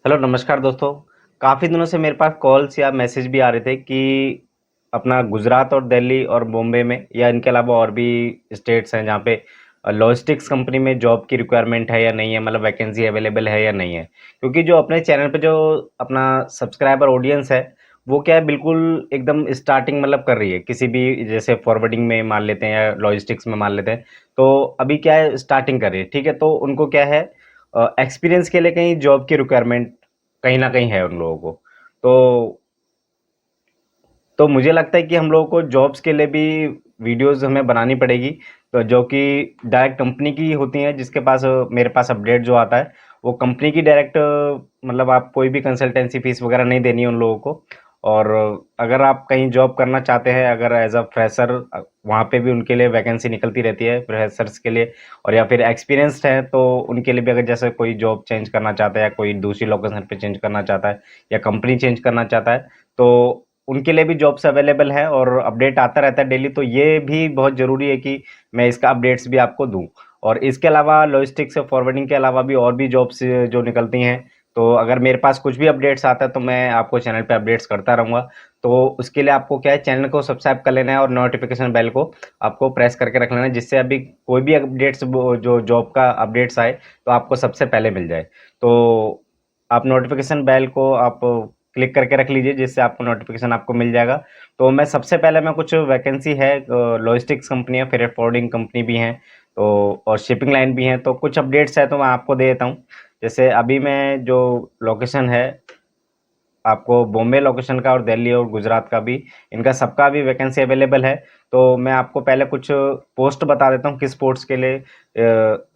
Hello नमस्कार दोस्तों। काफ़ी दिनों से मेरे पास कॉल्स या मैसेज भी आ रहे थे कि अपना गुजरात और दिल्ली और बॉम्बे में या इनके अलावा और भी स्टेट्स हैं जहाँ पे लॉजिस्टिक्स कंपनी में जॉब की रिक्वायरमेंट है या नहीं है, मतलब वैकेंसी अवेलेबल है या नहीं है। क्योंकि जो अपने चैनल पे जो अपना सब्सक्राइबर ऑडियंस है, वो क्या है, बिल्कुल एकदम स्टार्टिंग मतलब कर रही है किसी भी, जैसे फॉरवर्डिंग में मान लेते हैं या लॉजिस्टिक्स में मान लेते हैं। तो अभी क्या है, स्टार्टिंग कर रही है, ठीक है। तो उनको क्या है, एक्सपीरियंस के लिए कहीं जॉब की रिक्वायरमेंट कहीं न कहीं है उन लोगों को। तो मुझे लगता है कि हम लोगों को जॉब्स के लिए भी वीडियोज़ हमें बनानी पड़ेगी, तो जो कि डायरेक्ट कंपनी की होती हैं, जिसके पास मेरे पास अपडेट जो आता है, वो कंपनी की डायरेक्ट, मतलब आप कोई भी कंसल्टेंसी फ़ीस वगैरह नहीं देनी है उन लोगों को। और अगर आप कहीं जॉब करना चाहते हैं, अगर एज़ अ फ्रेशर, वहाँ पे भी उनके लिए वैकेंसी निकलती रहती है फ्रेशर्स के लिए। और या फिर एक्सपीरियंस्ड हैं, तो उनके लिए भी, अगर जैसे कोई जॉब चेंज करना चाहता है या कोई दूसरी लोकेशन पे चेंज करना चाहता है या कंपनी चेंज करना चाहता है, तो उनके लिए भी जॉब्स अवेलेबल हैं और अपडेट आता रहता है डेली। तो ये भी बहुत ज़रूरी है कि मैं इसका अपडेट्स भी आपको दूँ। और इसके अलावा लॉजिस्टिक्स से फॉरवर्डिंग के अलावा भी और भी जॉब्स जो निकलती हैं, तो अगर मेरे पास कुछ भी अपडेट्स आता है तो मैं आपको चैनल पे अपडेट्स करता रहूँगा। तो उसके लिए आपको क्या है, चैनल को सब्सक्राइब कर लेना है और नोटिफिकेशन बेल को आपको प्रेस करके रख लेना है, जिससे अभी कोई भी अपडेट्स, जो जॉब का अपडेट्स आए, तो आपको सबसे पहले मिल जाए। तो आप नोटिफिकेशन बेल को आप क्लिक करके रख लीजिए, जिससे आपको नोटिफिकेशन आपको मिल जाएगा। तो मैं सबसे पहले, मैं कुछ वैकेंसी है, लॉजिस्टिक्स कंपनी है, फ्रेट फॉरवर्डिंग कंपनी भी हैं, तो और शिपिंग लाइन भी हैं, तो कुछ अपडेट्स है तो मैं आपको दे देता हूँ। जैसे अभी मैं जो लोकेशन है आपको, बॉम्बे लोकेशन का और दिल्ली और गुजरात का भी, इनका सबका भी वैकेंसी अवेलेबल है। तो मैं आपको पहले कुछ पोस्ट बता देता हूँ किस पोस्ट के लिए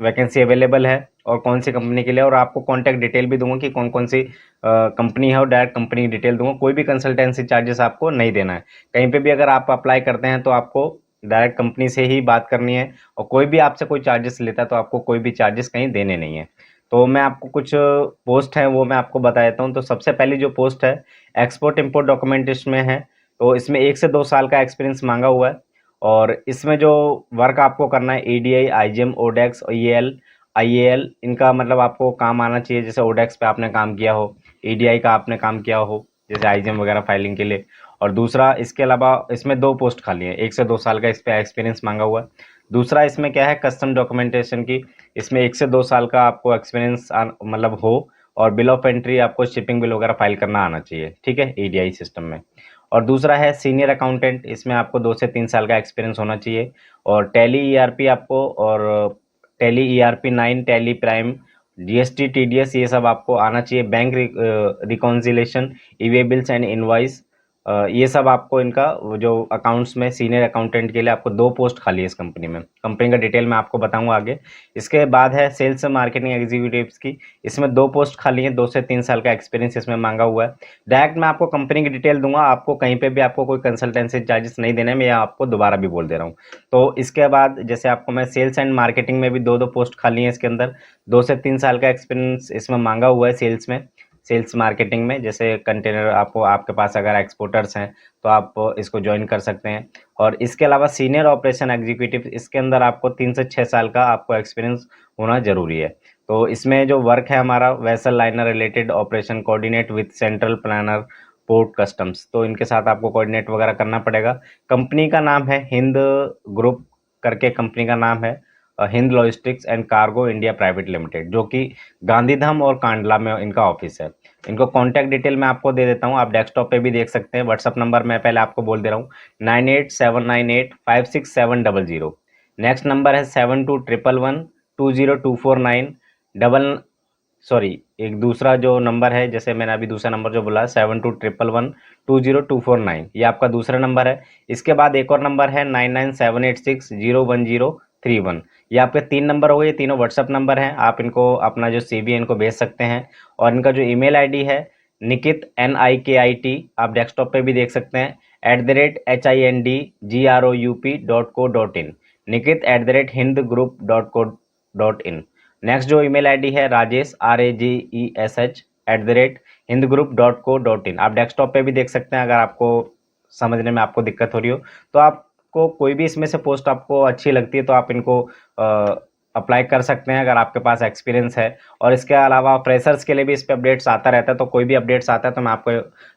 वैकेंसी अवेलेबल है और कौन सी कंपनी के लिए, और आपको कॉन्टैक्ट डिटेल भी दूंगा कि कौन कौन सी कंपनी है, और डायरेक्ट कंपनी की डिटेल दूंगा। कोई भी कंसल्टेंसी चार्जेस आपको नहीं देना है। कहीं पे भी अगर आप अप्लाई करते हैं तो आपको डायरेक्ट कंपनी से ही बात करनी है, और कोई भी आपसे कोई चार्जेस लेता है तो आपको कोई भी चार्जेस कहीं देने नहीं है। तो मैं आपको कुछ पोस्ट हैं वो मैं आपको बता देता हूँ। तो सबसे पहली जो पोस्ट है, एक्सपोर्ट इंपोर्ट डॉक्यूमेंटेशन में है। तो इसमें 1 से 2 साल का एक्सपीरियंस मांगा हुआ है। और इसमें जो वर्क आपको करना है, ईडीआई, आईजीएम, ओडेक्स, ईएल, आईएएल, इनका मतलब आपको काम आना चाहिए। जैसे ओडेक्स पे आपने काम किया हो, ईडीआई का आपने काम किया हो, जैसे आईजीएम वगैरह फाइलिंग के लिए। और दूसरा, इसके अलावा इसमें 2 पोस्ट खाली है, 1 से 2 साल का इस पे एक्सपीरियंस मांगा हुआ है। दूसरा इसमें क्या है, कस्टम डॉक्यूमेंटेशन की। इसमें 1 से 2 साल का आपको एक्सपीरियंस मतलब हो, और बिल ऑफ एंट्री, आपको शिपिंग बिल वगैरह फाइल करना आना चाहिए, ठीक है, ईडीआई सिस्टम में। और दूसरा है सीनियर अकाउंटेंट, इसमें आपको 2 से 3 साल का एक्सपीरियंस होना चाहिए। और टैली ईआरपी आपको, और tally ERP 9, tally prime, GST, TDS, ये सब आपको आना चाहिए। Bank reconciliation, e-way bills and invoice, ये सब आपको, इनका वो जो अकाउंट्स में सीनियर अकाउंटेंट के लिए आपको 2 पोस्ट खाली है इस कंपनी में। कंपनी का डिटेल मैं आपको बताऊंगा आगे। इसके बाद है सेल्स मार्केटिंग एग्जीक्यूटिव्स की। इसमें 2 पोस्ट खाली हैं, 2 से 3 साल का एक्सपीरियंस इसमें मांगा हुआ है। डायरेक्ट मैं आपको कंपनी की डिटेल दूंगा, आपको कहीं पे भी आपको कोई कंसल्टेंसी चार्जेस नहीं देने, मैं आपको दोबारा भी बोल दे रहा हूँ। तो इसके बाद जैसे आपको मैं सेल्स एंड मार्केटिंग में भी 2 पोस्ट खाली हैं इसके अंदर। 2 से 3 साल का एक्सपीरियंस इसमें मांगा हुआ है सेल्स में, सेल्स मार्केटिंग में। जैसे कंटेनर आपको, आपके पास अगर एक्सपोर्टर्स हैं तो आप इसको ज्वाइन कर सकते हैं। और इसके अलावा सीनियर ऑपरेशन एग्जीक्यूटिव, इसके अंदर आपको 3 से 6 साल का आपको एक्सपीरियंस होना जरूरी है। तो इसमें जो वर्क है हमारा, vessel liner related operation, coordinate with central planner, port customs, तो इनके साथ आपको कोऑर्डिनेट वगैरह करना पड़ेगा। कंपनी का नाम है हिंद ग्रुप करके, कंपनी का नाम है Hind logistics and cargo India private limited, जो कि गांधीधाम और कांडला में इनका ऑफिस है। इनको कॉन्टैक्ट डिटेल मैं आपको दे देता हूँ, आप डेस्कटॉप पे भी देख सकते हैं। व्हाट्सअप नंबर मैं पहले आपको बोल दे रहा हूँ, 9879856700। नेक्स्ट नंबर है 7211120249 डबल, सॉरी, एक दूसरा जो नंबर है, जैसे मैंने अभी दूसरा नंबर जो बोला, 7211120249, ये आपका दूसरा नंबर है। इसके बाद एक और नंबर है 9978601031। ये आपके 3 नंबर हो गए, ये तीनों व्हाट्सअप नंबर हैं। आप इनको अपना जो सीवी है इनको भेज सकते हैं। और इनका जो ईमेल आईडी है, निकित NIKIT, आप डेस्कटॉप पे भी देख सकते हैं, @HINDGROUP.co.in, निकित @hindgroup.co.in। नेक्स्ट जो ईमेल आईडी है, राजेश, RAGESH @hindgroup.co.in, आप डेस्कटॉप पे भी देख सकते हैं। अगर आपको समझने में आपको दिक्कत हो रही हो, तो आपको कोई भी इसमें से पोस्ट आपको अच्छी लगती है तो आप इनको अप्लाई कर सकते हैं अगर आपके पास एक्सपीरियंस है। और इसके अलावा फ्रेशर्स के लिए भी इस पे अपडेट्स आता रहता है, तो कोई भी अपडेट्स आता है तो मैं आपको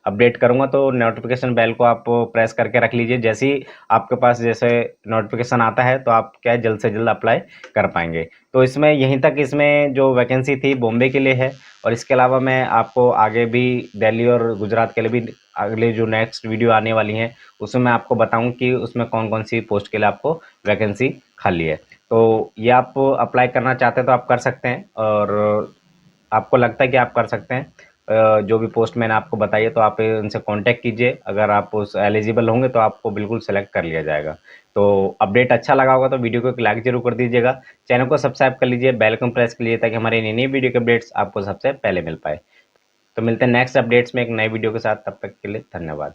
अपडेट करूँगा, तो नोटिफिकेशन बेल को आप प्रेस करके रख लीजिए। जैसे ही आपके पास जैसे नोटिफिकेशन आता है तो आप क्या है जल्द से जल्द अप्लाई कर पाएंगे। तो इसमें यहीं तक इसमें जो वैकेंसी थी बॉम्बे के लिए है, और इसके अलावा मैं आपको आगे भी दिल्ली और गुजरात के लिए भी अगले जो नेक्स्ट वीडियो आने वाली हैं उसमें मैं आपको बताऊं कि उसमें कौन कौन सी पोस्ट के लिए आपको वैकेंसी खाली है। तो ये आप अप्लाई करना चाहते हैं तो आप कर सकते हैं, और आपको लगता है कि आप कर सकते हैं जो भी पोस्ट मैंने आपको बताई है तो आप उनसे कांटेक्ट कीजिए। अगर आप उस एलिजिबल होंगे तो आपको बिल्कुल सेलेक्ट कर लिया जाएगा। तो अपडेट अच्छा लगा होगा तो वीडियो को एक लाइक जरूर कर दीजिएगा, चैनल को सब्सक्राइब कर लीजिए, बेल आइकन प्रेस कर लीजिए ताकि हमारी नई नई वीडियो के अपडेट्स आपको सबसे पहले मिल पाए। तो मिलते हैं नेक्स्ट अपडेट्स में एक नए वीडियो के साथ, तब तक के लिए धन्यवाद।